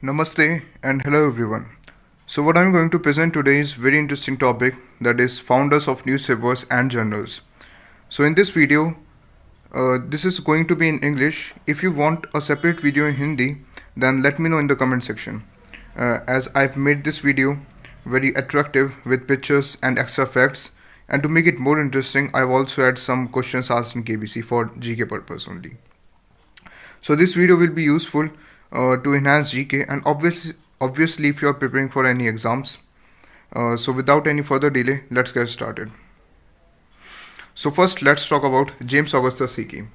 Namaste and hello everyone. So what I'm going to present today is very interesting topic, that is founders of newspapers and journals. So in this video, this is going to be in English. If you want a separate video in Hindi, then let me know in the comment section. As I've made this video very attractive with pictures and extra facts, and to make it more interesting, I've also had some questions asked in KBC for GK purpose only. So this video will be useful to enhance GK, and obviously if you are preparing for any exams. So without any further delay, let's get started. So first let's talk about James Augustus Hickey.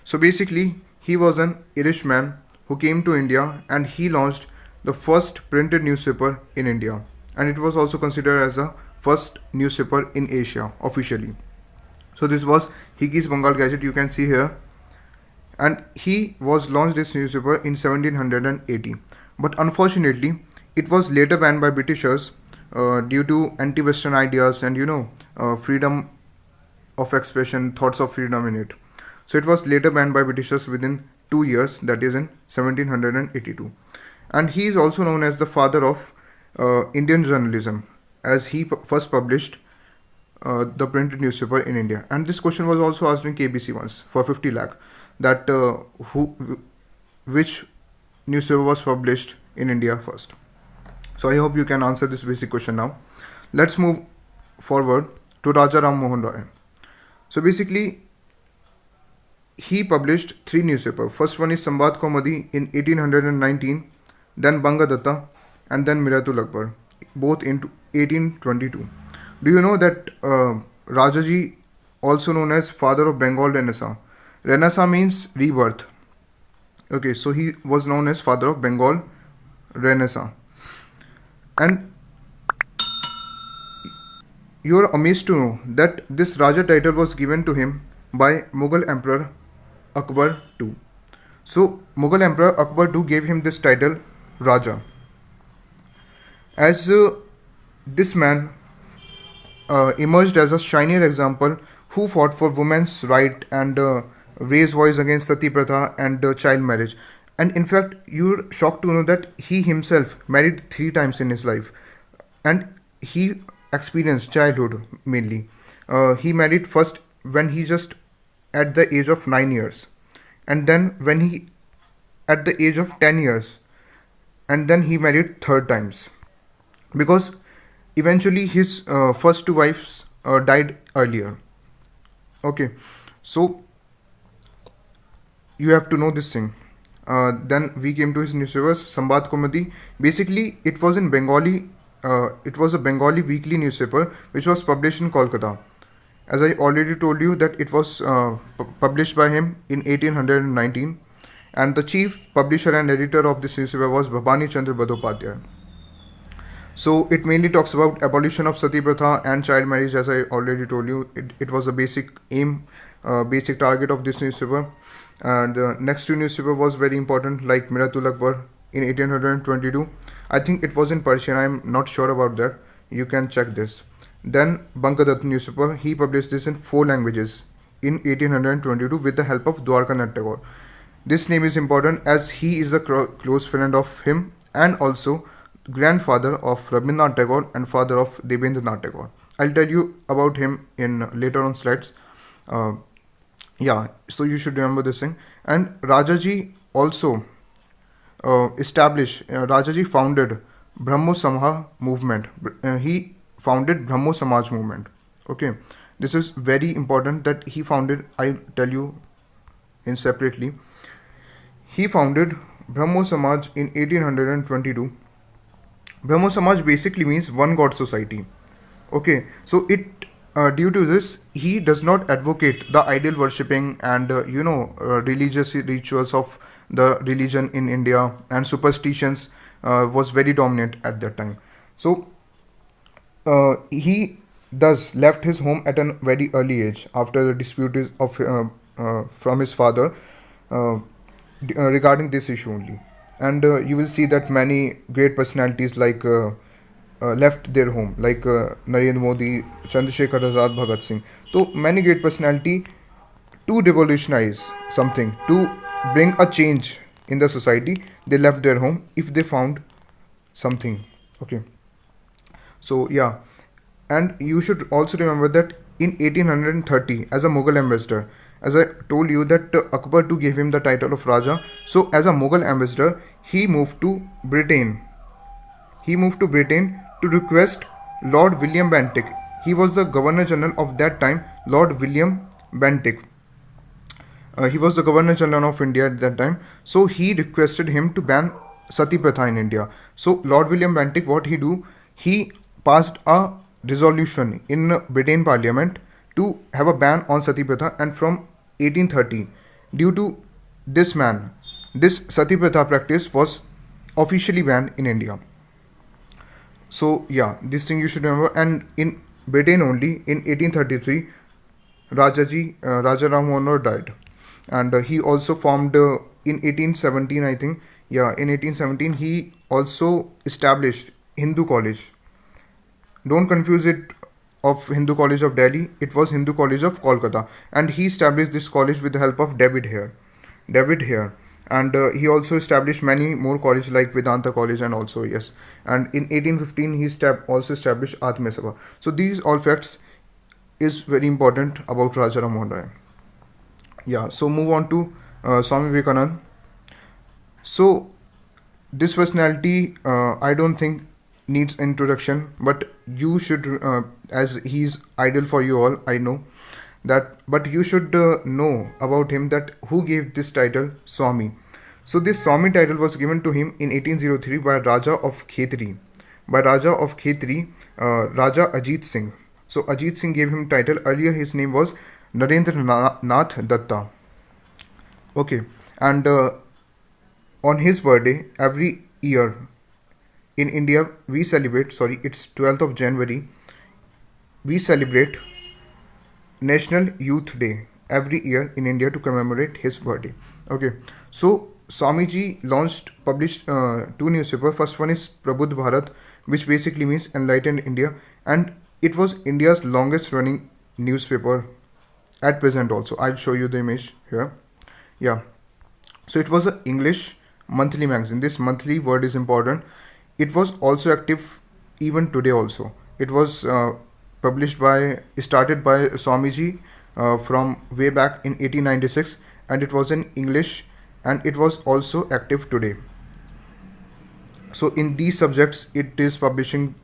So basically he was an Irishman who came to India and he launched the first printed newspaper in India, and it was also considered as the first newspaper in Asia officially. So this was Hickey's Bengal Gazette, you can see here, and he was launched this newspaper in 1780, but unfortunately it was later banned by Britishers due to anti-Western ideas and freedom of expression, thoughts of freedom in it. So it was later banned by Britishers within 2 years, that is in 1782, and he is also known as the father of Indian journalism, as he first published the printed newspaper in India. And this question was also asked in KBC once for 50 lakh, that which newspaper was published in India first. So I hope you can answer this basic question now. Let's move forward to Raja Ram Mohan Roy. So basically he published 3 newspapers. First one is Sambaad Kaumadi in 1819, then Bangadatta, and then Miratul Akbar, both in 1822. Do you know that Rajaji, also known as father of Bengal Renaissance? Renaissance means rebirth. Okay, so he was known as father of Bengal Renaissance. And you are amazed to know that this Raja title was given to him by Mughal Emperor Akbar II. So Mughal Emperor Akbar II gave him this title Raja, as this man emerged as a shining example who fought for women's right and raised voice against sati pratha and child marriage. And in fact, you're shocked to know that he himself married 3 times in his life, and he experienced childhood mainly. He married first when he just at the age of 9 years, and then when he at the age of 10 years, and then he married 3rd times, because eventually his first 2 wives died earlier. Okay, so you have to know this thing. Then we came to his newspapers. Sambaad Kaumadi, basically it was in Bengali, it was a Bengali weekly newspaper which was published in Kolkata. As I already told you that it was published by him in 1819, and the chief publisher and editor of this newspaper was Bhabani Chandra Bandyopadhyay. So it mainly talks about abolition of sati pratha and child marriage. As I already told you, it was a basic aim, basic target of this newspaper. And next 2 newspaper was very important, like Miratul Akbar in 1822. I think it was in Persian, I am not sure about that, you can check this. Then Bangadatta newspaper, he published this in 4 languages in 1822 with the help of Dwarkanath Tagore. This name is important as he is a close friend of him, and also grandfather of Rabindranath Tagore and father of Debendranath Tagore. I'll tell you about him in later on slides. So you should remember this thing. And Rajaji also Rajaji founded Brahmo Samaj movement. He founded Brahmo Samaj movement. Okay, this is very important that he founded. I'll tell you in separately. He founded Brahmo Samaj in 1822. Brahmo Samaj basically means one God society. Okay, so it due to this, he does not advocate the idol worshipping and religious rituals of the religion in India, and superstitions was very dominant at that time. So he thus left his home at a very early age after the dispute of from his father regarding this issue only. And you will see that many great personalities like left their home, like Narendra Modi, Chandrasekhar Azad, Bhagat Singh. So many great personality to revolutionize something, to bring a change in the society, they left their home if they found something. Okay, so yeah, and you should also remember that in 1830, as a Mughal ambassador, as I told you that Akbar too gave him the title of Raja. So as a Mughal ambassador, he moved to Britain. He moved to Britain to request Lord William Bentinck. He was the Governor General of that time, Lord William Bentinck. He was the Governor General of India at that time. So he requested him to ban Sati Pratha in India. So Lord William Bentinck, what he do? He passed a resolution in Britain Parliament to have a ban on Sati Pratha, and from 1830, due to this man, this Sati Pratha practice was officially banned in India. So yeah, this thing you should remember. And in Britain only, in 1833, Raja Ram Mohan Roy died, and he also formed in 1817, I think. Yeah, in 1817 he also established Hindu College. Don't confuse it of Hindu College of Delhi. It was Hindu College of Kolkata, and he established this college with the help of David Hare. David Hare. And he also established many more colleges like Vedanta College, and also yes. And in 1815 he also established Atma Sabha. So these all facts is very important about Raja Ram Mohan Roy. Yeah. So move on to Swami Vivekananda. So this personality, I don't think needs introduction, but you should, as he's idol for you all, I know that, but you should know about him, that who gave this title Swami. So this Swami title was given to him in 1803 by Raja of Khetri, Raja Ajit Singh. So Ajit Singh gave him title. Earlier his name was Narendra Nath Datta. Okay, and on his birthday every year in India we celebrate, sorry, it's 12th of January, we celebrate National Youth Day every year in India to commemorate his birthday. Okay, so Swamiji published two newspapers. First one is Prabudh Bharat, which basically means Enlightened India, and it was India's longest running newspaper at present also. I'll show you the image here. Yeah, so it was an English monthly magazine. This monthly word is important. It was also active even today also. It was started by Swamiji from way back in 1896, and it was in English, and it was also active today. So in these subjects it is publishing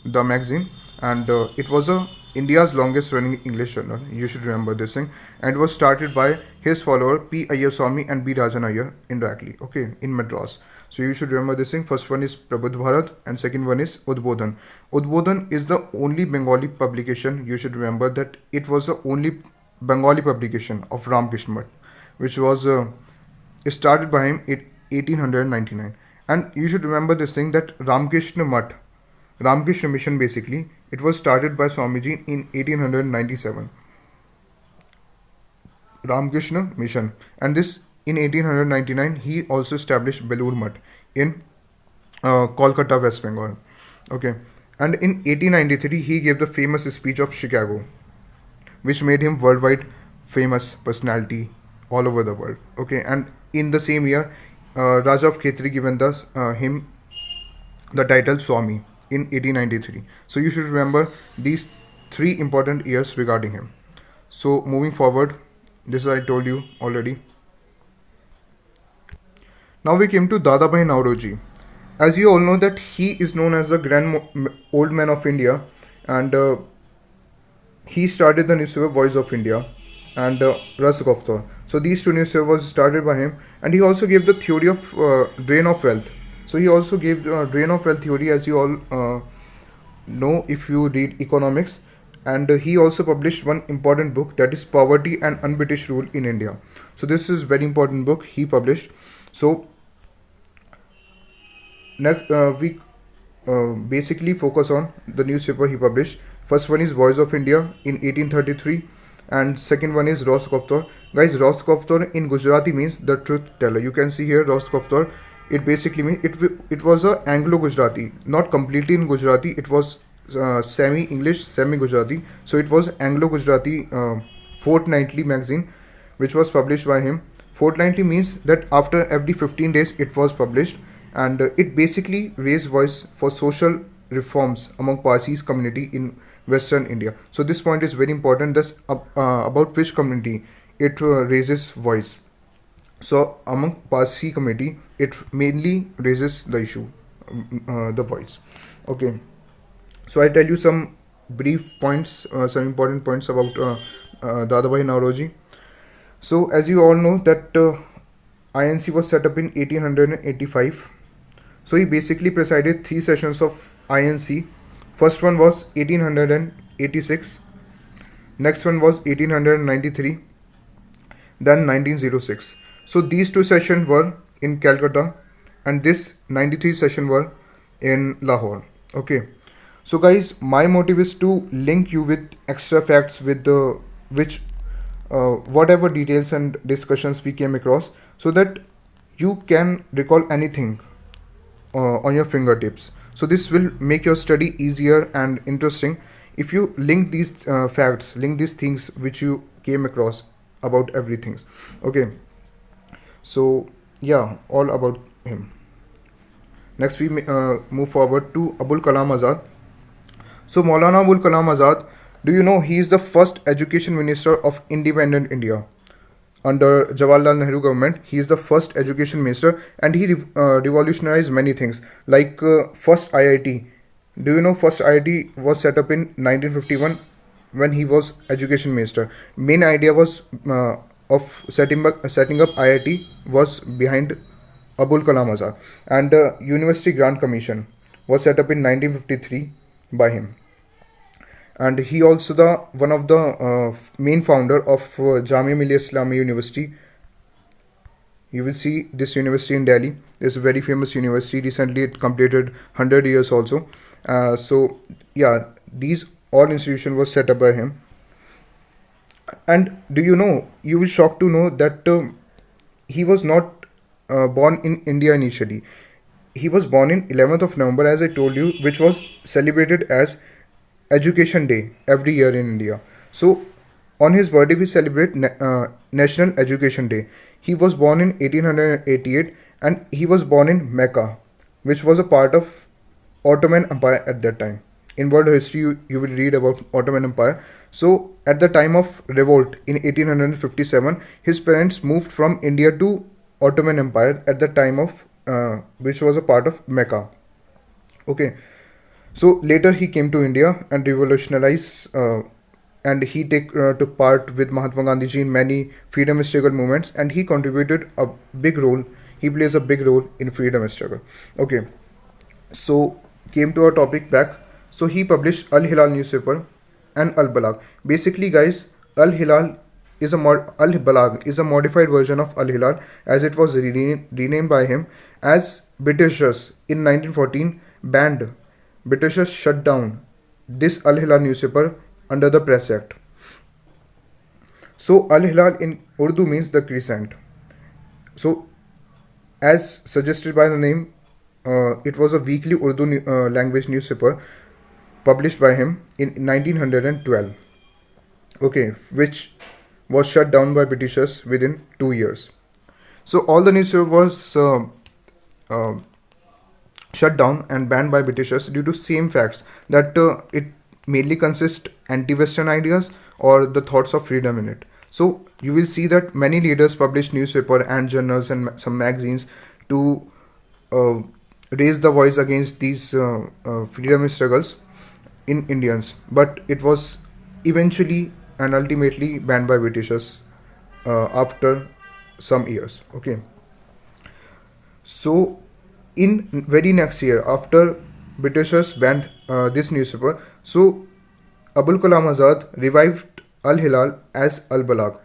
the magazine, and it was India's longest running English journal. You should remember this thing. And it was started by his follower P. Ayyar Swami and B. Rajan Iyer indirectly, okay, in Madras. So you should remember this thing. First one is Prabudh Bharat, and second one is Udbodhan. Udbodhan is the only Bengali publication. You should remember that it was the only Bengali publication of Ramakrishna Math, which was started by him in 1899. And you should remember this thing, that Ramakrishna Math, Ramakrishna Mission, basically it was started by Swamiji in 1897. Ramakrishna Mission, and this in 1899 he also established Belur Math in Kolkata, West Bengal. Okay, and in 1893 he gave the famous speech of Chicago, which made him worldwide famous personality all over the world. Okay, and in the same year Raja of Khetri given him the title Swami in 1893. So you should remember these three important years regarding him. So moving forward, this I told you already. Now we came to Dadabhai Naoroji. As you all know that he is known as the grand old man of India, and he started the newspaper Voice of India and Ras Goftar. So these two newspapers was started by him, and he also gave the theory of drain of wealth. So he also gave drain of wealth theory, as you all know if you read economics. And he also published one important book, that is Poverty and Un-British Rule in India. So this is very important book he published. So next we basically focus on the newspaper he published. First one is Voice of India in 1833, and second one is Rost Goftar. Guys, Rost Goftar in Gujarati means the truth teller. You can see here Rost Goftar. It basically means it was a Anglo-Gujarati, not completely in Gujarati. It was semi-English, semi-Gujarati. So it was Anglo-Gujarati fortnightly magazine, which was published by him Fortnightly means that after every 15 days it was published, and it basically raised voice for social reforms among Parsis community in Western India. So this point is very important. That's about which community it raises voice. So among Parsi community, it mainly raises the issue, the voice. Okay. So I tell you some brief points, some important points about Dadabhai Nauroji. So as you all know that INC was set up in 1885. So he basically presided 3 sessions of INC. First one was 1886, next one was 1893, then 1906. So these 2 sessions were in Calcutta, and this 93 session were in Lahore. Okay. So guys, my motive is to link you with extra facts with the which whatever details and discussions we came across, so that you can recall anything on your fingertips. So this will make your study easier and interesting if you link these facts, link these things which you came across about everything. Okay. So yeah, all about him. Next we move forward to Abul Kalam Azad. So Maulana Abul Kalam Azad, do you know he is the first education minister of independent India? Under Jawaharlal Nehru government, he is the first education minister, and he revolutionized many things like first IIT. Do you know first IIT was set up in 1951 when he was education minister? Main idea was of setting up IIT was behind Abul Kalam Azad, and University Grant Commission was set up in 1953 by him, and he also the one of the main founder of Jamia Millia Islamia University. You will see this university in Delhi. It's a very famous university. Recently it completed 100 years also. So yeah, these all institutions were set up by him. And do you know, you will shocked to know that he was not born in India initially. He was born in 11th of November, as I told you, which was celebrated as Education Day every year in India. So on his birthday we celebrate National Education Day. He was born in 1888, and he was born in Mecca, which was a part of Ottoman Empire at that time. In world history you will read about Ottoman Empire. So at the time of revolt in 1857, his parents moved from India to Ottoman Empire at the time of which was a part of Mecca. Okay. So later he came to India and revolutionized, and he took part with Mahatma Gandhi ji in many freedom struggle movements, and he contributed a big role. He plays a big role in freedom struggle. Okay, so came to our topic back. So he published Al Hilal newspaper and Al Balag. Basically, guys, Al Hilal is Al Balag is a modified version of Al Hilal, as it was renamed by him, as Britishers in 1914 banned. Britishers shut down this Al Hilal newspaper under the Press Act. So Al Hilal in Urdu means the crescent. So as suggested by the name, it was a weekly Urdu language newspaper published by him in 1912. Okay, which was shut down by Britishers within 2 years. So all the newspaper was shut down and banned by Britishers due to same facts, that it mainly consists anti-Western ideas or the thoughts of freedom in it. So you will see that many leaders published newspaper and journals and some magazines to raise the voice against these freedom struggles in Indians, but it was eventually and ultimately banned by Britishers after some years. Okay, so in very next year, after Britishers banned this newspaper, so Abul Kalam Azad revived Al Hilal as Al Balag,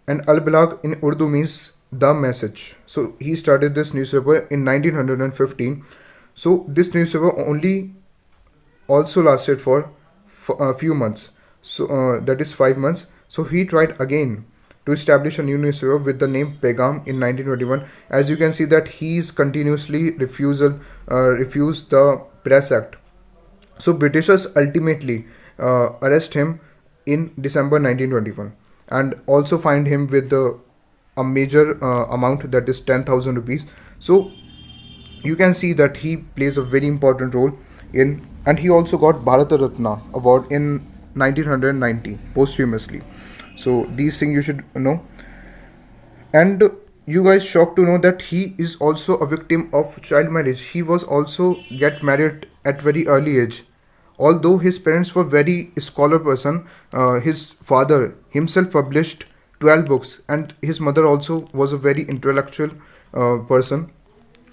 and Al Balag in Urdu means the message. So he started this newspaper in 1915. So this newspaper only also lasted for a few months. So that is 5 months. So he tried again to establish a new newspaper with the name Pegam in 1921. As you can see that he is continuously refused the Press Act. So Britishers ultimately arrest him in December 1921 and also find him with the a major amount, that is 10,000 rupees. So you can see that he plays a very important role in, and he also got Bharata Ratna award in 1990 posthumously. So these things you should know. And you guys shocked to know that he is also a victim of child marriage. He was also get married at very early age. Although his parents were very scholar person, his father himself published 12 books, and his mother also was a very intellectual person.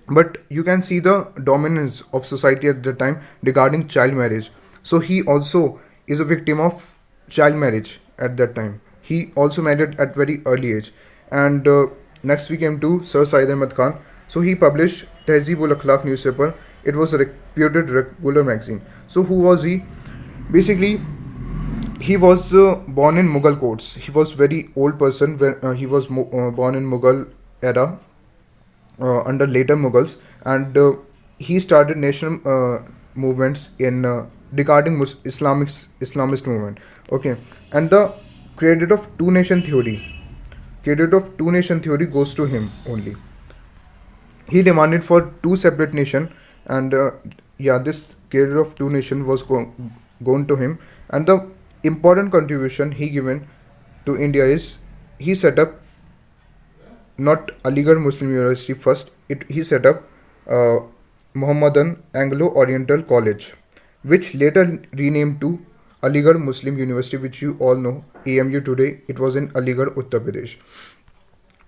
But you can see the dominance of society at the time regarding child marriage. So he also is a victim of child marriage at that time. He also married at very early age. And next we came to Sir Syed Ahmad Khan. So he published Tehzeeb-ul Akhlaq newspaper. It was a reputed regular magazine. So who was he? Basically, he was born in Mughal courts. He was very old person when he was born in Mughal era, under later Mughals, and he started national movements in regarding Islamist movement. Okay, and the credit of two nation theory, goes to him only. He demanded for two separate nation, and yeah, this credit of two nation was gone to him. And the important contribution he given to India is he set up not Aligarh Muslim University first. He set up uh, Mohammedan Anglo-Oriental College, which later renamed to Aligarh Muslim University, which you all know, AMU today. It was in Aligarh, Uttar Pradesh.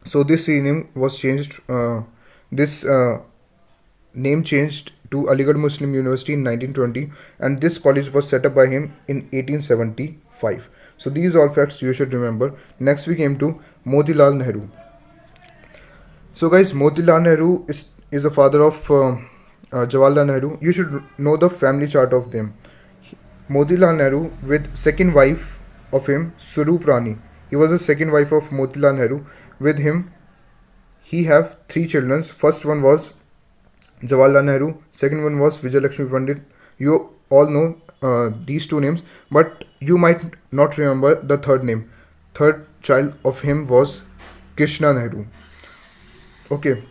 So this rename was changed. This name changed to Aligarh Muslim University in 1920, and this college was set up by him in 1875. So these all facts you should remember. Next we came to Motilal Nehru. So guys, Motilal Nehru is the father of Jawaharlal Nehru. You should know the family chart of them. Motilal Nehru with second wife of him, Surup Rani. He was the second wife of Motilal Nehru. With him, he have three children. First one was Jawaharlal Nehru. Second one was Vijay Lakshmi Pandit. You all know these two names, but you might not remember the third name. Third child of him was Krishna Nehru. Okay,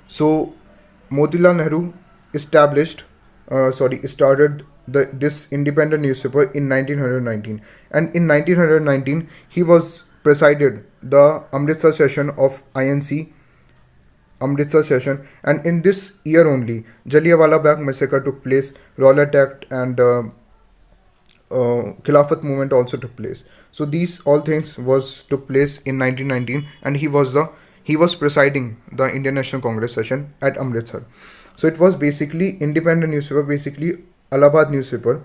so Motilal Nehru started this independent newspaper in 1919, and in 1919 he was presided the Amritsar session of INC Amritsar session, and in this year only Jallianwala Bagh massacre took place, Rowlatt Act, and Khilafat movement also took place. So these all things took place in 1919, and he was presiding the Indian National Congress session at Amritsar. So it was basically independent newspaper, basically Allahabad newspaper,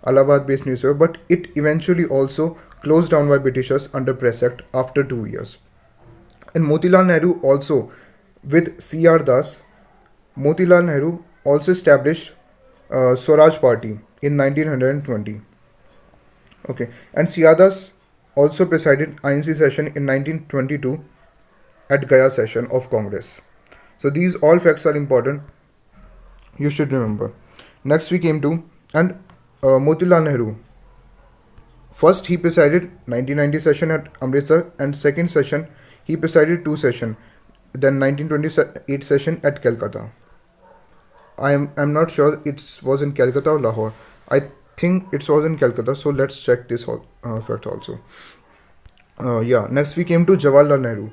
Allahabad based newspaper, but it eventually also closed down by Britishers under Press Act after 2 years. And Motilal Nehru also, with C.R. Das, Motilal Nehru also established Swaraj Party in 1920. Okay, and C.R. Das also presided INC session in 1922 at Gaya session of Congress. So these all facts are important. You should remember. Next we came to, and Motilal Nehru. First he presided 1990 session at Amritsar, and second session he presided two session. Then 1928 session at Calcutta. I'm not sure it was in Calcutta or Lahore. I think it was in Calcutta. So let's check this fact also. Yeah. Next we came to Jawaharlal Nehru.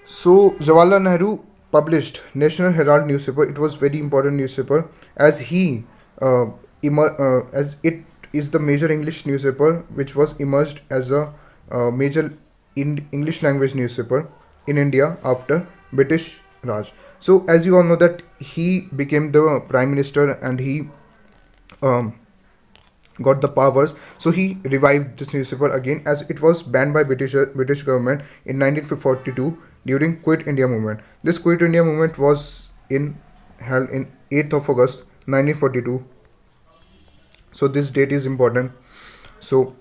So Jawaharlal Nehru published National Herald newspaper. It was very important newspaper, as as it is the major English newspaper which was emerged as a major English language newspaper in India after British Raj. So as you all know that he became the Prime Minister, and he got the powers. So he revived this newspaper again, as it was banned by British government in 1942 during Quit India movement. This Quit India movement was held in 8th of August 1942. So this date is important. So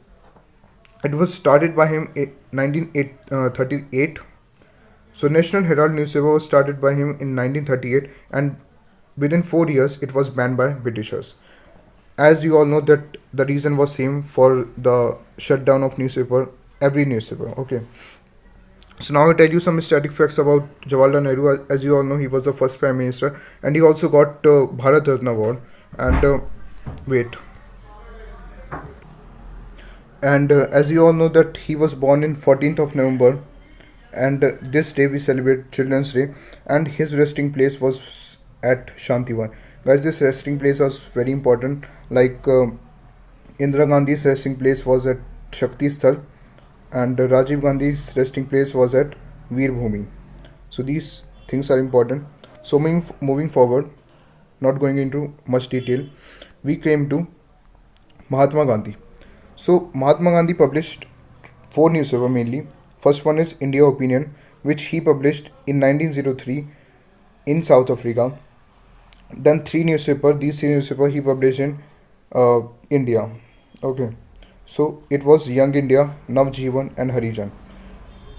it was started by him in 1938. So National Herald newspaper was started by him in 1938, and within 4 years it was banned by Britishers. As you all know that the reason was same for the shutdown of every newspaper. Okay. So now I tell you some static facts about Jawaharlal Nehru. As you all know, he was the first prime minister, and he also got Bharat Ratna award. And wait, and as you all know that he was born in 14th of November, and this day we celebrate Children's Day, and his resting place was at Shantiwan. Guys, this resting place was very important. Like Indira Gandhi's resting place was at Shakti Sthal, and Rajiv Gandhi's resting place was at Veer Bhumi. So these things are important. So moving forward, not going into much detail, we came to Mahatma Gandhi. So Mahatma Gandhi published four newspapers mainly. First one is India Opinion, which he published in 1903 in South Africa. Then three newspapers. These three newspapers he published in India. Okay. So it was Young India, Navjeevan, and Harijan.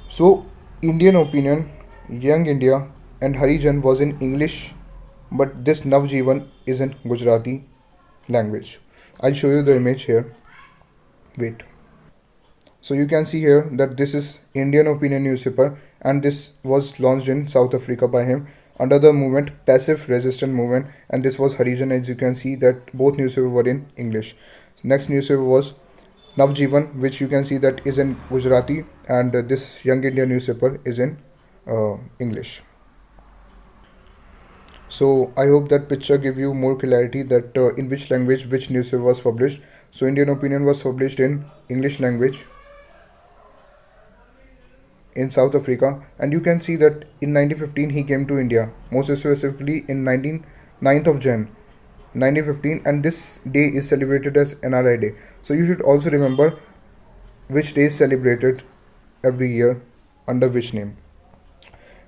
So Indian Opinion, Young India, and Harijan was in English, but this Navjeevan is in Gujarati language. I'll show you the image here. Wait. So you can see here that this is Indian Opinion newspaper, and this was launched in South Africa by him under the movement Passive Resistance Movement, and this was Harijan. As you can see that both newspapers were in English. Next newspaper was Navjeevan, which you can see that is in Gujarati, and this Young India newspaper is in English. So I hope that picture give you more clarity that in which language which newspaper was published. So Indian Opinion was published in English language in South Africa, and you can see that in 1915 he came to India, most specifically in 9th of Jan 1915, and this day is celebrated as NRI Day. So you should also remember which day is celebrated every year under which name.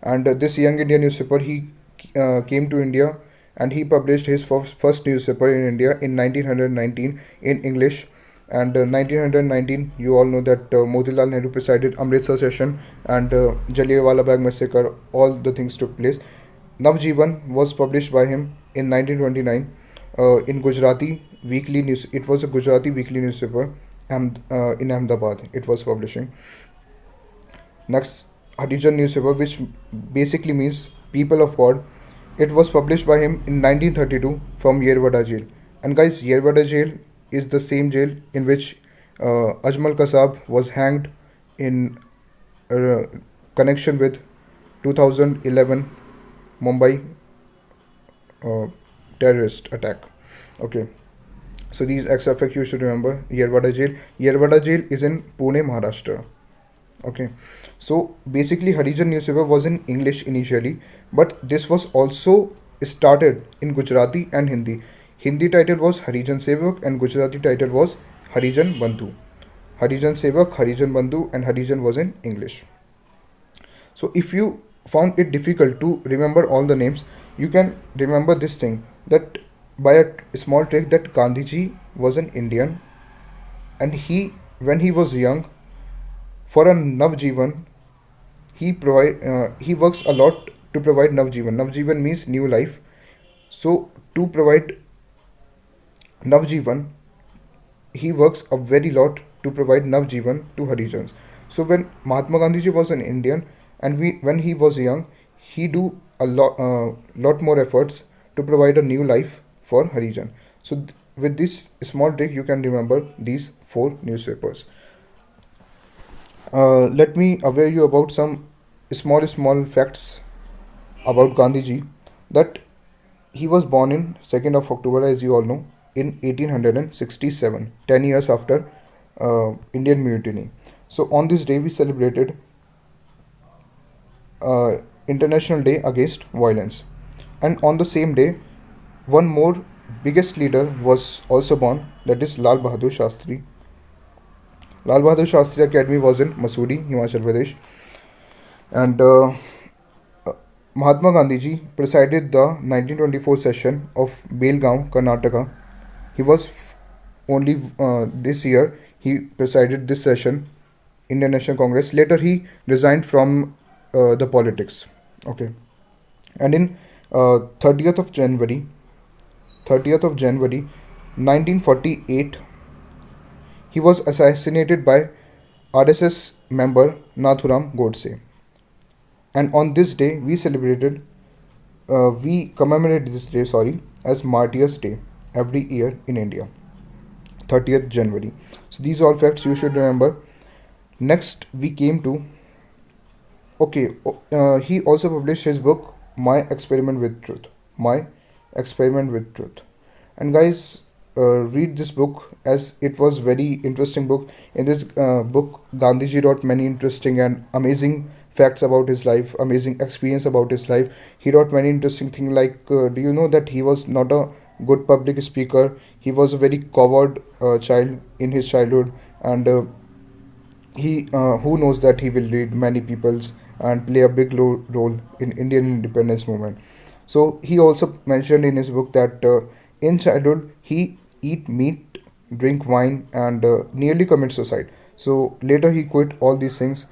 And this Young India newspaper, he came to India, and he published his first newspaper in India in 1919 in English. And 1919, you all know that Motilal Nehru presided Amritsar session, and Jallianwala Bagh massacre, all the things took place. Navjeevan was published by him in 1929 in Gujarati weekly news. It was a Gujarati weekly newspaper, and in Ahmedabad it was publishing. Next, Harijan newspaper, which basically means people of God. It was published by him in 1932 from Yerwada jail. And guys, Yerwada jail is the same jail in which Ajmal Kasab was hanged in connection with 2011 Mumbai terrorist attack. Okay, so these XFX you should remember. Yerwada jail. Yerwada jail is in Pune, Maharashtra. Okay, so basically Harijan newspaper was in English initially, but this was also started in Gujarati and Hindi. Hindi title was Harijan Sevak, and Gujarati title was Harijan Bandhu. Harijan Sevak, Harijan Bandhu, and Harijan was in English. So if you found it difficult to remember all the names, you can remember this thing, that by a small trick, that Gandhiji was an Indian, and when he was young, for a Navjeevan, he works a lot to provide Navjeevan. Navjeevan means new life. So to provide Navjeevan, he works a very lot to provide Navjeevan to Harijans. So when Mahatma Gandhiji was an Indian, and when he was young, he do a lot more efforts to provide a new life for Harijan. So with this small trick, you can remember these four newspapers. Let me aware you about some small facts about Gandhiji. That he was born in 2nd of October, as you all know, in 1867, 10 years after Indian Mutiny. So on this day we celebrated International Day Against Violence. And on the same day, one more biggest leader was also born, that is Lal Bahadur Shastri. Lal Bahadur Shastri Academy was in Mussoorie, Himachal Pradesh. And Mahatma Gandhiji presided the 1924 session of Belgaum, Karnataka. He was only this year he presided this session, Indian National Congress. Later he resigned from the politics. Okay, and in 30th of January 1948, he was assassinated by RSS member Nathuram Godse. And on this day, we commemorate this day, sorry, as Martyrs Day every year in India, 30th January. So these all facts you should remember. Next, we came to he also published his book My Experiment with Truth. My Experiment with Truth. And guys, read this book as it was very interesting book. In this book, Gandhiji wrote many interesting and amazing facts about his life, amazing experience about his life. He wrote many interesting things like, do you know that he was not a good public speaker? He was a very coward child in his childhood, and he who knows that he will lead many peoples and play a big role in Indian independence movement. So he also mentioned in his book that in childhood he eat meat, drink wine, and nearly commit suicide. So later he quit all these things.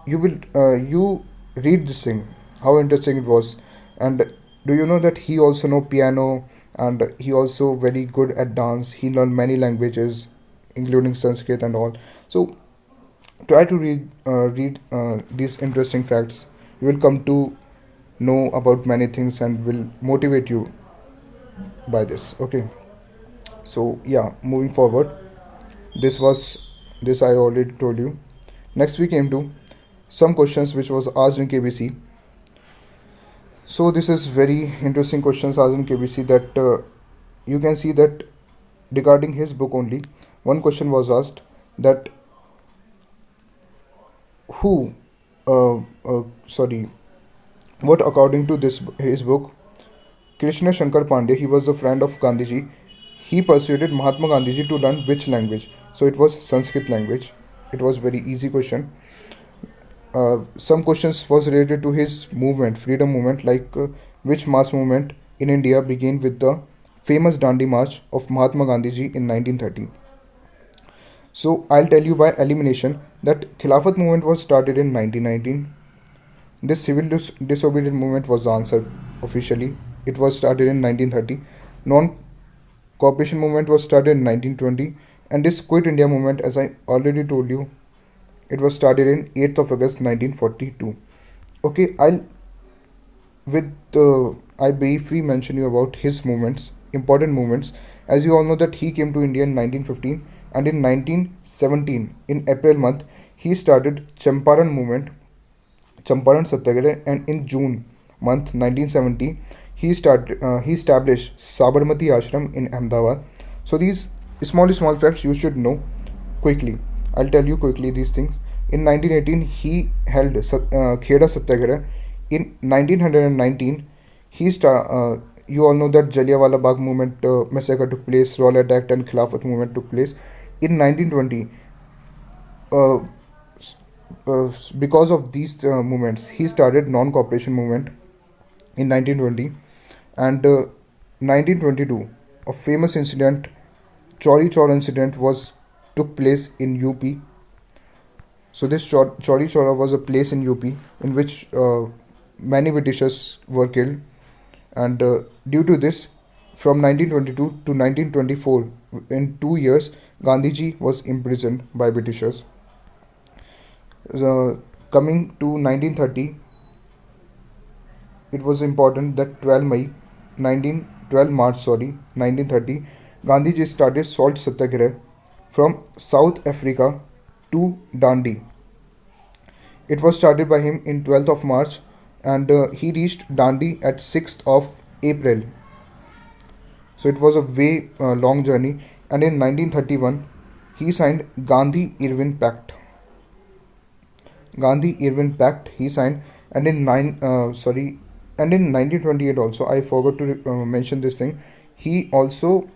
You read this thing, how interesting it was. And do you know that he also know piano, and he also very good at dance. He learned many languages, including Sanskrit and all. So try to read these interesting facts. You will come to know about many things and will motivate you by this. Okay, so yeah, moving forward, this was this I already told you. Next we came to some questions which was asked in KBC. So this is very interesting questions asked in KBC, that you can see that regarding his book only, one question was asked that who sorry, what according to this his book, Krishna Shankar Pandey, he was a friend of Gandhiji. He persuaded Mahatma Gandhiji to learn which language? So it was Sanskrit language. It was very easy question. Some questions was related to his movement, freedom movement, like which mass movement in India began with the famous Dandi March of Mahatma Gandhiji in 1930. So I'll tell you by elimination that Khilafat movement was started in 1919. This civil disobedience movement was the answer officially. It was started in 1930. Non-cooperation movement was started in 1920, and this Quit India movement, as I already told you, it was started in 8th of August 1942. Okay, I briefly mention you about his movements, important movements. As you all know that he came to India in 1915, and in 1917, in April month, he started Champaran movement, Champaran Satyagraha, and in June month 1970, he established Sabarmati Ashram in Ahmedabad. So these small facts you should know quickly. I'll tell you quickly these things. In 1918, he held Kheda Satyagraha. In 1919, you all know that Jallianwala Bagh movement massacre took place, Rowlatt Act and Khilafat movement took place. In 1920, uh, because of these movements, he started non-cooperation movement in 1920, and 1922, a famous incident, Chauri Chaura incident, was took place in UP. So this Chauri Chaura was a place in UP in which many Britishers were killed, and due to this, from 1922 to 1924, in 2 years, Gandhiji was imprisoned by Britishers. Coming to 1930, it was important that 12 March, 1930, Gandhiji started Salt Satyagraha from South Africa to Dandi. It was started by him in 12th of March, and he reached Dandi at 6th of April. So it was a way long journey, and in 1931 he signed Gandhi-Irwin Pact. Gandhi-Irwin Pact he signed, and in 1928 also, I forgot to mention this thing. He also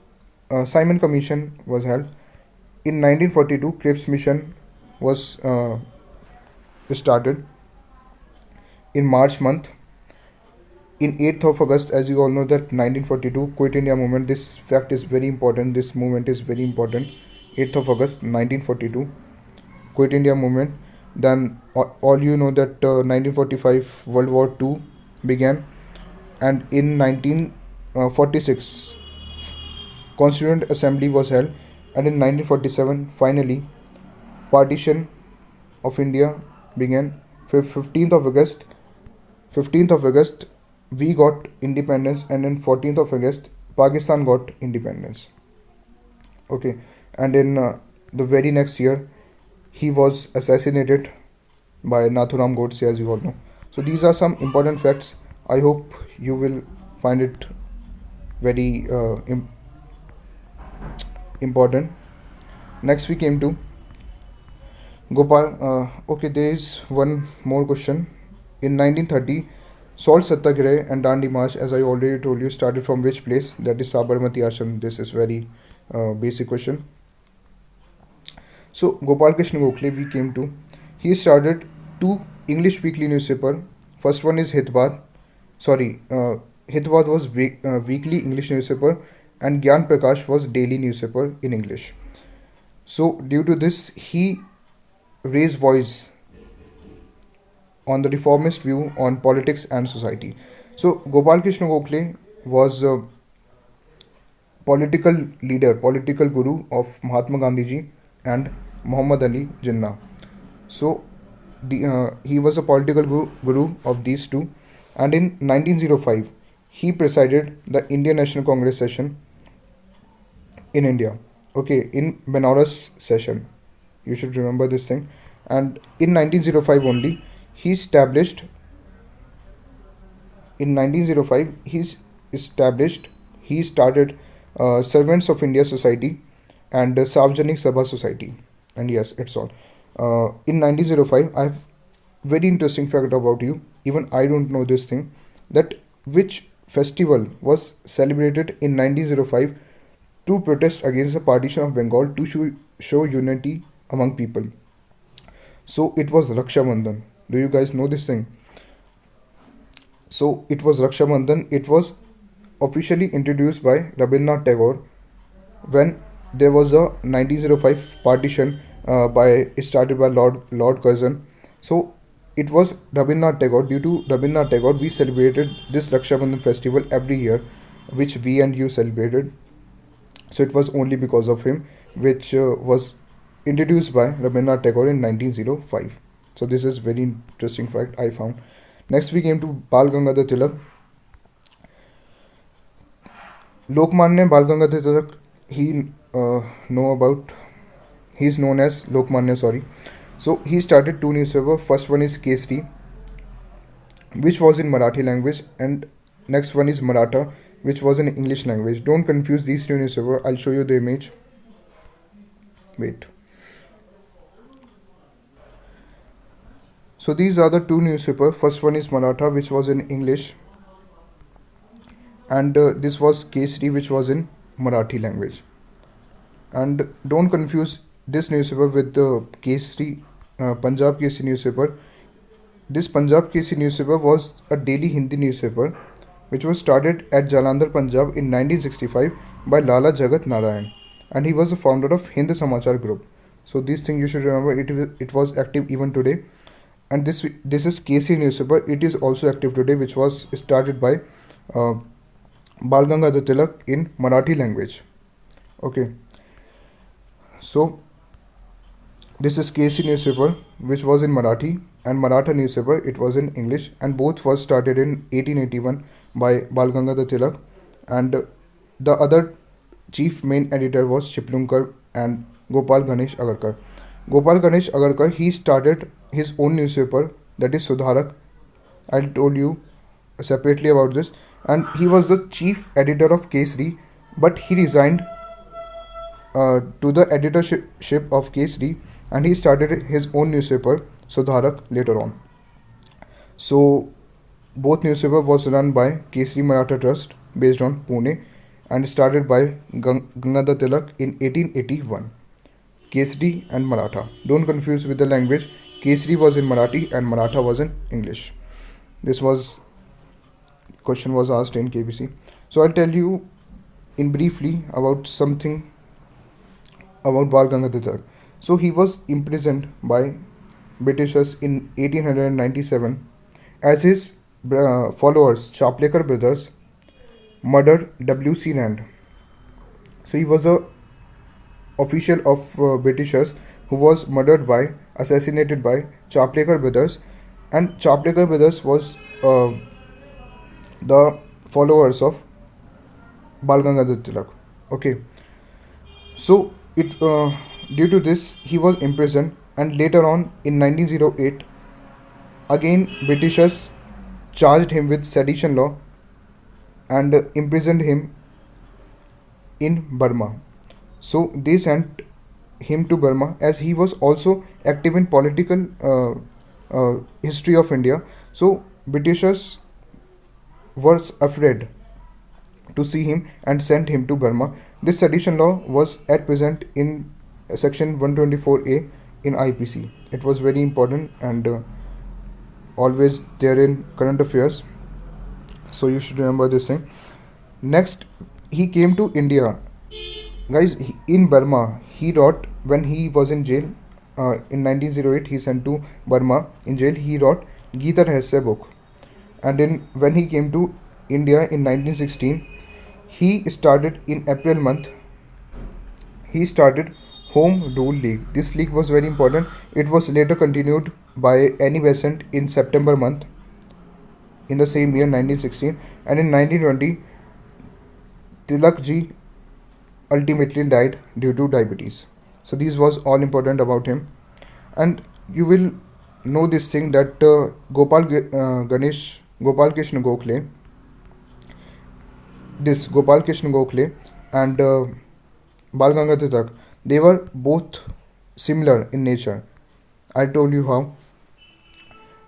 Simon Commission was held. In 1942, Cripps Mission was started in March month. In 8th of August, as you all know that 1942 Quit India movement. This fact is very important. This movement is very important. 8th of August 1942 Quit India movement. Then all you know that 1945 World War II began, and in 1946 Constituent Assembly was held, and in 1947 finally partition of India began, 15th of August we got independence, and then 14th of August Pakistan got independence. Okay, and in the very next year he was assassinated by Nathuram Godse, as you all know. So these are some important facts. I hope you will find it very important. Next we came to Gopal. Okay, there is one more question. In 1930, Salt Satyagraha and Dandi March, as I already told you, started from which place? That is Sabarmati Ashram. This is very basic question. So Gopal Krishna Gokhale we came to. He started two English weekly newspaper. First one is Hitvad. Sorry, Hitvad was weekly English newspaper, and Gyan Prakash was daily newspaper in English. So due to this, he raised voice on the reformist view on politics and society. So Gopal Krishna Gokhale was a political leader, political guru of Mahatma Gandhi ji and Muhammad Ali Jinnah. So he was a political guru of these two, and in 1905 he presided the Indian National Congress session in India. Okay, in Benares session. You should remember this thing. And in 1905 only, he established. In 1905, he started Servants of India Society and Savjanik Sabha Society. And yes, it's all. In 1905, I have very interesting fact about you. Even I don't know this thing. That which festival was celebrated in 1905 to protest against the partition of Bengal to show unity among people. So it was Raksha Bandhan. Do you guys know this thing? So it was Raksha Bandhan. It was officially introduced by Rabindranath Tagore when there was a 1905 partition started by Lord Curzon. So it was Rabindranath Tagore. Due to Rabindranath Tagore, we celebrated this Raksha Bandhan festival every year, which we and you celebrated. So it was only because of him, which was introduced by Rabindranath Tagore in 1905. So this is very interesting fact I found. Next we came to Bal Gangadhar Tilak. Lokmanya Bal Gangadhar Tilak, he is known as Lokmanya, sorry. So he started two newspapers. First one is Kesari, which was in Marathi language, and next one is Maratha, which was in English language. Don't confuse these two newspapers. I'll show you the image. Wait. So these are the two newspapers. First one is Maratha, which was in English, and this was Kesari, which was in Marathi language. And don't confuse this newspaper with the Kesari, Punjab Kesari newspaper. This Punjab Kesari newspaper was a daily Hindi newspaper, which was started at Jalandhar, Punjab in 1965 by Lala Jagat Narayan, and he was the founder of Hind Samachar Group. So these things you should remember. It was active even today. And this is Kesari newspaper. It is also active today, which was started by Bal Gangadhar Tilak in Marathi language. Okay. So this is Kesari newspaper, which was in Marathi, and Maratha newspaper, it was in English, and both was started in 1881 by Bal Gangadhar Tilak, and the other chief main editor was Chiplunkar and Gopal Ganesh Agarkar. Gopal Ganesh Agarkar, he started his own newspaper, that is Sudharak. I told you separately about this, and he was the chief editor of Kesari, but he resigned to the editorship of Kesari, and he started his own newspaper Sudharak later on. So both newspaper was run by Kesari Maratha Trust based on Pune and started by Gangadhar Tilak in 1881. Kesari and Maratha. Don't confuse with the language. Kesari was in Marathi and Maratha was in English. This question was asked in KBC. So I'll tell you in briefly about something about Bal Gangadhar Tilak. So he was imprisoned by Britishers in 1897 as his followers, Chaplekar brothers, murdered W.C. Rand. So he was a official of Britishers who was assassinated by Chaplekar brothers, and Chapdekar brothers was the followers of Bal Gangadhar Tilak. Okay, so it due to this he was imprisoned, and later on in 1908 again Britishers charged him with sedition law and imprisoned him in Burma. So they sent him to Burma as he was also active in political history of India. So Britishers were afraid to see him and sent him to Burma. This sedition law was at present in section 124A in IPC. It was very important and always there in current affairs. So you should remember this thing. Next, he came to India. Guys, in Burma, he wrote when he was in jail in 1908. He sent to Burma in jail. He wrote Gita Rahasya book, and then when he came to India in 1916, he started in April month. He started Home Rule League. This league was very important. It was later continued by Annie Besant in September month in the same year 1916, and in 1920 Tilak ji ultimately died due to diabetes. So these was all important about him, and you will know this thing that Gopal Krishna Gokhale, this Gopal Krishna Gokhale and Bal Gangadhar Tilak, they were both similar in nature. I told you how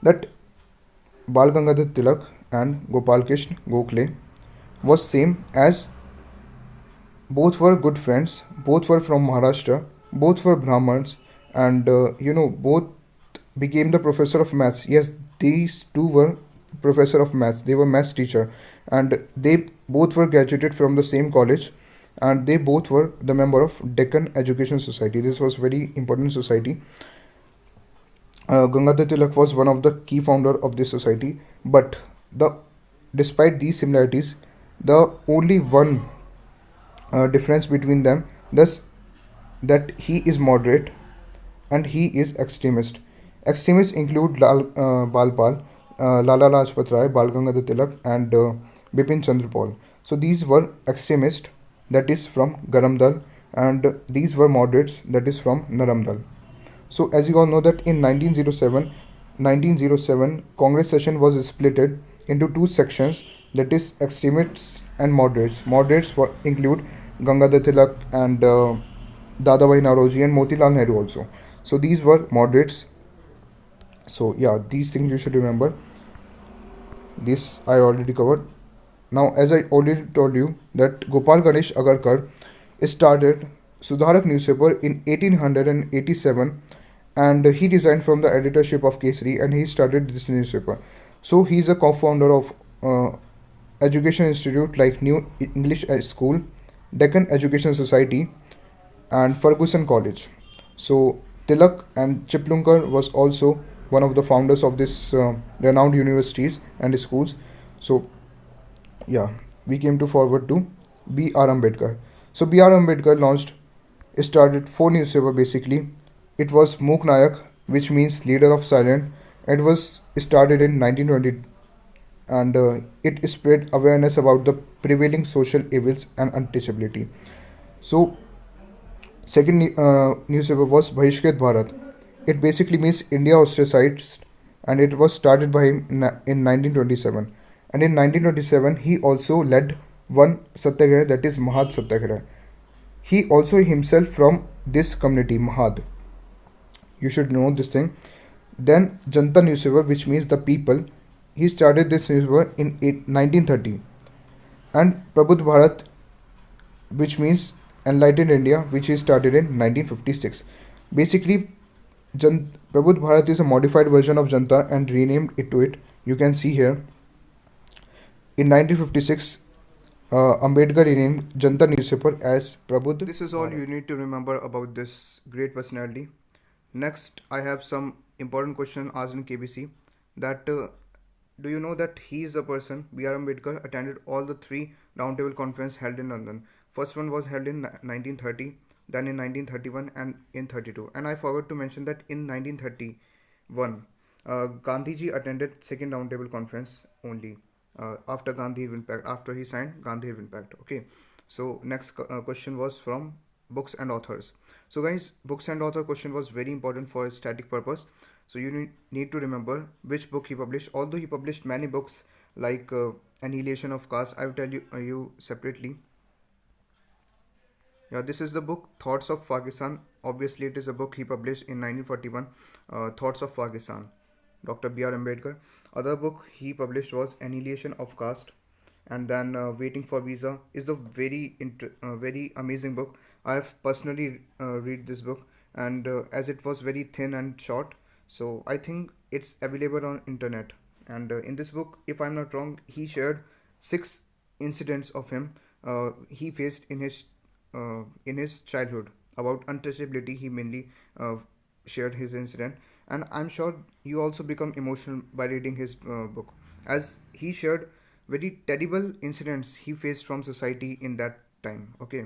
that Bal Gangadhar Tilak and Gopal Krishna Gokhale was same as both were good friends, both were from Maharashtra, both were Brahmins, and both became the professor of maths. Yes, these two were professor of maths. They were maths teacher, and they both were graduated from the same college, and they both were the member of Deccan Education Society. This was very important society. Gangadhar Tilak was one of the key founder of this society, but despite these similarities, the only one difference between them thus that he is moderate and he is extremist. Extremists include Balpal, Lala Lajpat Rai, Bal Gangadhar Tilak, and Bipin Chandra Pal. So these were extremists, that is from Garam Dal, and these were moderates, that is from Naram Dal. So as you all know that in 1907 Congress session was splitted into two sections, that is extremists and moderates. Moderates include Gangadhar Tilak and Dadabhai Naoroji and Motilal Nehru also. So these were moderates. So yeah, these things you should remember. This I already covered. Now as I already told you that Gopal Ganesh Agarkar started Sudharak newspaper in 1887, and he resigned from the editorship of Kesari and he started this newspaper. So he is a co-founder of education institute like New English School, Deccan Education Society, and Ferguson College. So Tilak and Chiplunkar was also one of the founders of this renowned universities and schools. So yeah, we came to forward to B.R. Ambedkar. So B.R. Ambedkar started four newspaper basically. It was Mook Nayak, which means leader of silent. It was started in 1920, and it spread awareness about the prevailing social evils and untouchability. So second newspaper was Bahishkrit Bharat. It basically means India ostracized, and it was started by him in 1927. And in 1927, he also led one satyagraha, that is Mahad Satyagraha. He also himself from this community, Mahad. You should know this thing. Then Janta newspaper, which means the people. He started this newspaper in 1930. And Prabudh Bharat, which means Enlightened India, which he started in 1956. Basically, Prabudh Bharat is a modified version of Janta and renamed it to it. You can see here. In 1956, Ambedkar renamed Janta newspaper as Prabudh. This is all you need to remember about this great personality. Next, I have some important question asked in KBC. That do you know that he is the person, B.R. Ambedkar, attended all the three roundtable conferences held in London. First one was held in 1930, then in 1931 and in 32. And I forgot to mention that in 1931, Gandhiji attended second roundtable conference only after Gandhi Irwin Pact, after he signed Gandhi Irwin Pact. Okay, so next question was from books and authors. So guys, books and author question was very important for static purpose. So you need to remember which book he published. Although he published many books like Annihilation of Caste, I will tell you separately. Yeah, this is the book Thoughts of Pakistan. Obviously, it is a book he published in 1941, Thoughts of Pakistan, Dr. B.R. Ambedkar. Other book he published was Annihilation of Caste, and then Waiting for Visa is a very amazing book. I have personally read this book, and as it was very thin and short, so I think it's available on internet. And in this book, if I'm not wrong, he shared 6 incidents of him he faced in his childhood. About untouchability, he mainly shared his incident, and I'm sure you also become emotional by reading his book, as he shared very terrible incidents he faced from society in that time. Okay,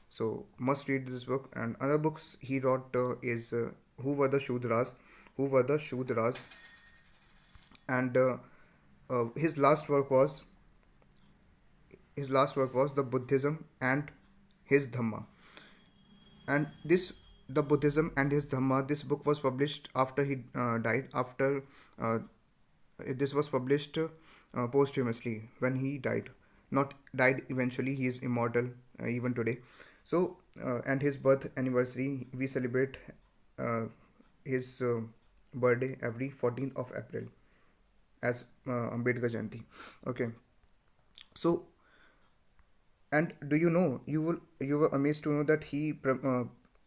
so must read this book. And other books he wrote is Who Were the Shudras, Who Were the Shudras, and his last work was the Buddhism and his Dhamma. And the Buddhism and his Dhamma, this book was published after he died. After this was published posthumously when he died. Not died eventually, he is immortal even today. So and his birth anniversary, we celebrate his birthday every 14th of April as Ambedkar Jayanti. Okay, so, and do you know, you were amazed to know that he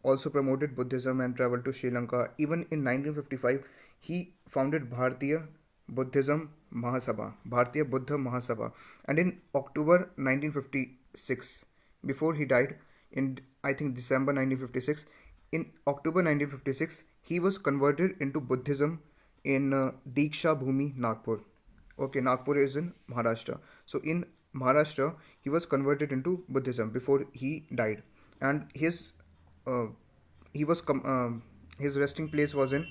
also promoted Buddhism and traveled to Sri Lanka. Even in 1955, he founded Bharatiya Buddhism Mahasabha, Bharatiya Buddha Mahasabha, and in October 1956, before he died in I think December 1956, in October 1956, he was converted into Buddhism in Diksha Bhumi, Nagpur. Okay, Nagpur is in Maharashtra. So in Maharashtra, he was converted into Buddhism before he died, and uh, his resting place was in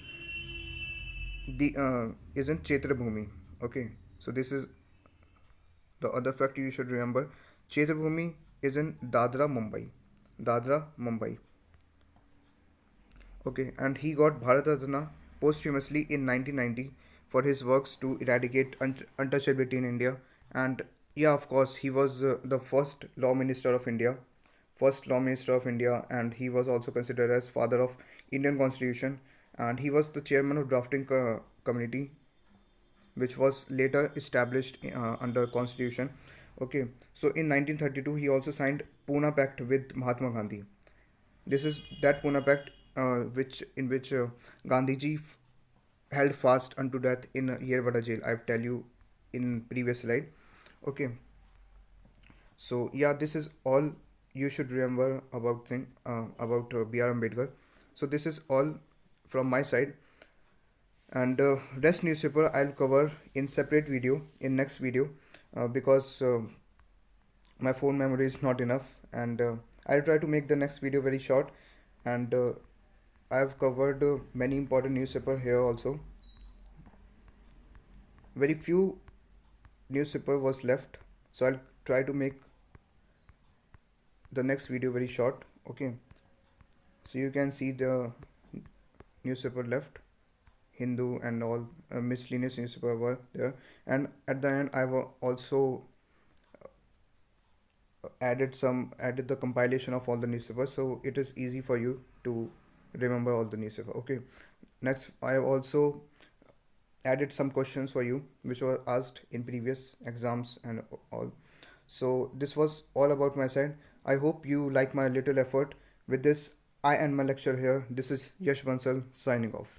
the is in Chetra Bhumi. Okay, so this is the other fact you should remember. Chetra Bhumi is in Dadra, Mumbai. Dadra, Mumbai. Okay, and he got Bharat Ratna posthumously in 1990 for his works to eradicate untouchability in India. And yeah, of course, he was the first law minister of India, and he was also considered as father of Indian Constitution. And he was the chairman of drafting committee, which was later established under Constitution. Okay, so in 1932, he also signed Pune Pact with Mahatma Gandhi. This is that Pune Pact, which Gandhiji held fast unto death in Yerwada jail. I've tell you in previous slide. Okay, so yeah, this is all you should remember about B.R. Ambedkar. So this is all from my side, and rest newspaper I'll cover in separate video in next video because my phone memory is not enough, and I'll try to make the next video very short. And I've covered many important newspaper here also. Very few newspaper was left, so I'll try to make the next video very short. Okay, so you can see the newspaper left, Hindu and all miscellaneous newspaper were there, and at the end I've also added the compilation of all the newspapers, so it is easy for you to remember all the newspaper. Okay, next I have also added some questions for you which were asked in previous exams and all. So this was all about my side. I hope you like my little effort. With this, I end my lecture here. This is Yash Bansal signing off.